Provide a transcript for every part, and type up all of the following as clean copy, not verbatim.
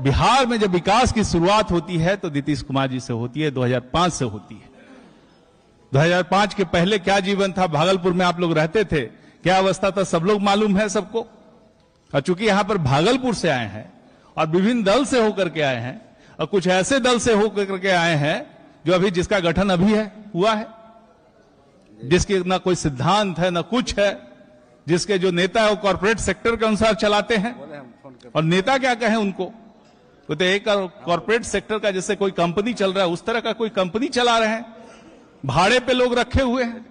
बिहार में जब विकास की शुरुआत होती है तो नीतीश कुमार जी से होती है, 2005 से होती है। 2005 के पहले क्या जीवन था, भागलपुर में आप लोग रहते थे, क्या अवस्था था, सब लोग मालूम है सबको। और चूंकि यहां पर भागलपुर से आए हैं और विभिन्न दल से होकर के आए हैं और कुछ ऐसे दल से होकर के आए हैं जो अभी जिसका गठन अभी है हुआ है, जिसके ना कोई सिद्धांत है ना कुछ है, जिसके जो नेता है वो कॉर्पोरेट सेक्टर के अनुसार चलाते हैं। और नेता क्या कहें उनको, वो तो एक कॉर्पोरेट सेक्टर का जैसे कोई कंपनी चल रहा है उस तरह का कोई कंपनी चला रहे हैं, भाड़े पे लोग रखे हुए हैं।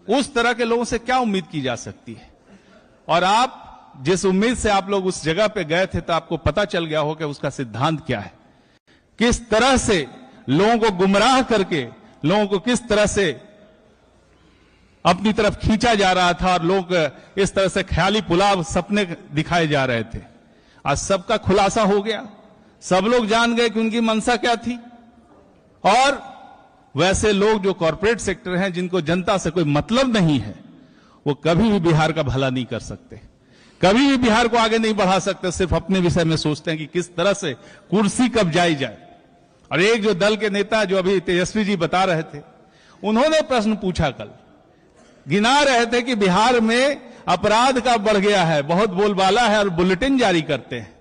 उस तरह के लोगों से क्या उम्मीद की जा सकती है। और आप जिस उम्मीद से आप लोग उस जगह पे गए थे तो आपको पता चल गया हो कि उसका सिद्धांत क्या है, किस तरह से लोगों को गुमराह करके लोगों को किस तरह से अपनी तरफ खींचा जा रहा था और लोग इस तरह से ख्याली पुलाव सपने दिखाए जा रहे थे। आज सबका खुलासा हो गया, सब लोग जान गए कि उनकी मंशा क्या थी। और वैसे लोग जो कॉर्पोरेट सेक्टर हैं, जिनको जनता से कोई मतलब नहीं है, वो कभी भी बिहार का भला नहीं कर सकते, कभी भी बिहार को आगे नहीं बढ़ा सकते, सिर्फ अपने विषय में सोचते हैं कि किस तरह से कुर्सी कब जाई जाए। और एक जो दल के नेता जो अभी तेजस्वी जी बता रहे थे, उन्होंने प्रश्न पूछा, कल गिना रहे थे कि बिहार में अपराध का बढ़ गया है, बहुत बोलबाला है और बुलेटिन जारी करते हैं।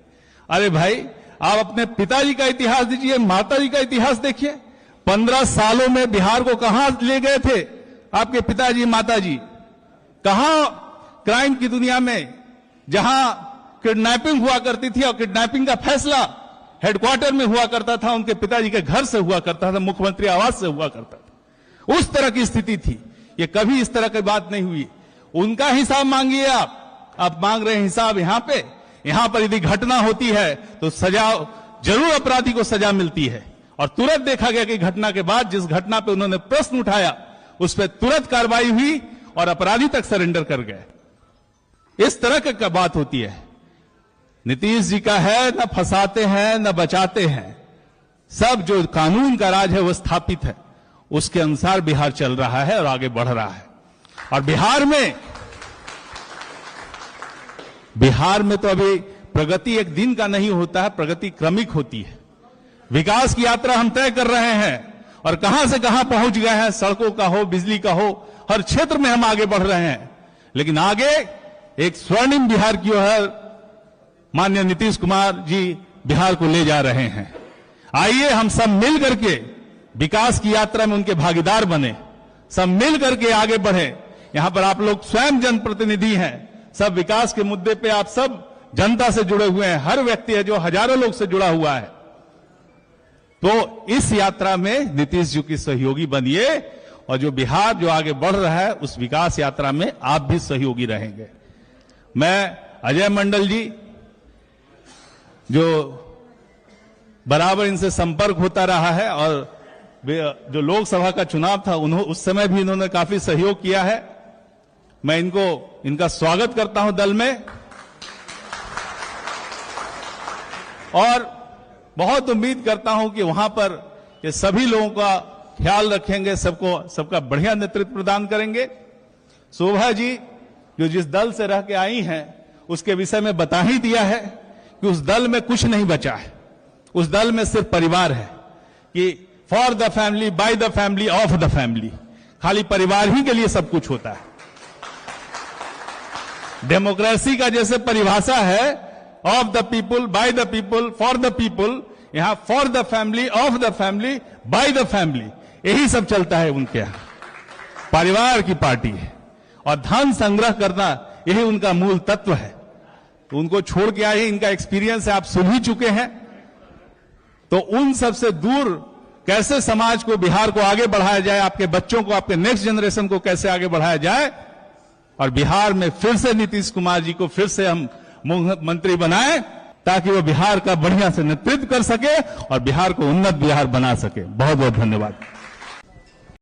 अरे भाई, आप अपने पिताजी का इतिहास दीजिए, माताजी का इतिहास देखिए। 15 सालों में बिहार को कहां ले गए थे आपके पिताजी माताजी? कहां क्राइम की दुनिया में, जहां किडनैपिंग हुआ करती थी और किडनैपिंग का फैसला हेडक्वार्टर में हुआ करता था, उनके पिताजी के घर से हुआ करता था, मुख्यमंत्री आवास से हुआ करता था, उस तरह की स्थिति थी। ये कभी इस तरह की बात नहीं हुई। उनका हिसाब मांगिए आप मांग रहे हैं हिसाब यहां पे। यहां पर यदि घटना होती है तो सजा जरूर, अपराधी को सजा मिलती है। और तुरंत देखा गया कि घटना के बाद जिस घटना पे उन्होंने प्रश्न उठाया उस पर तुरंत कार्रवाई हुई और अपराधी तक सरेंडर कर गए। इस तरह की बात होती है। नीतीश जी का है, न फंसाते हैं न बचाते हैं, सब जो कानून का राज है वो स्थापित है, उसके अनुसार बिहार चल रहा है और आगे बढ़ रहा है। और बिहार में तो अभी प्रगति एक दिन का नहीं होता है, प्रगति क्रमिक होती है। विकास की यात्रा हम तय कर रहे हैं और कहां से कहां पहुंच गए हैं, सड़कों का हो, बिजली का हो, हर क्षेत्र में हम आगे बढ़ रहे हैं। लेकिन आगे एक स्वर्णिम बिहार की ओर माननीय नीतीश कुमार जी बिहार को ले जा रहे हैं। आइए हम सब मिल करके विकास की यात्रा में उनके भागीदार बने, सब मिल करके आगे बढ़े। यहां पर आप लोग स्वयं जनप्रतिनिधि हैं, सब विकास के मुद्दे पे आप सब जनता से जुड़े हुए हैं, हर व्यक्ति है जो हजारों लोग से जुड़ा हुआ है। तो इस यात्रा में नीतीश जी की सहयोगी बनिए और जो बिहार जो आगे बढ़ रहा है उस विकास यात्रा में आप भी सहयोगी रहेंगे। मैं अजय मंडल जी, जो बराबर इनसे संपर्क होता रहा है और जो लोकसभा का चुनाव था उस समय भी इन्होंने काफी सहयोग किया है, मैं इनका स्वागत करता हूं दल में। और बहुत उम्मीद करता हूं कि वहां पर ये सभी लोगों का ख्याल रखेंगे, सबका बढ़िया नेतृत्व प्रदान करेंगे। शोभा जी जो जिस दल से रह के आई हैं उसके विषय में बता ही दिया है कि उस दल में कुछ नहीं बचा है, उस दल में सिर्फ परिवार है, कि for the family, by the family, of the family, खाली परिवार ही के लिए सब कुछ होता है। डेमोक्रेसी का जैसे परिभाषा है of the people, by the people, for the people, यहां for the family, of the family, by the family, यही सब चलता है उनके यहां। परिवार की पार्टी है और धन संग्रह करना यही उनका मूल तत्व है। तो उनको छोड़ के आए, इनका एक्सपीरियंस है, आप सुन ही चुके हैं। तो उन सब से दूर कैसे समाज को, बिहार को आगे बढ़ाया जाए, आपके बच्चों को, आपके नेक्स्ट जनरेशन को कैसे आगे बढ़ाया जाए और बिहार में फिर से नीतीश कुमार जी को फिर से हम मुख्यमंत्री बनाएं ताकि वो बिहार का बढ़िया से नेतृत्व कर सके और बिहार को उन्नत बिहार बना सके। बहुत बहुत धन्यवाद।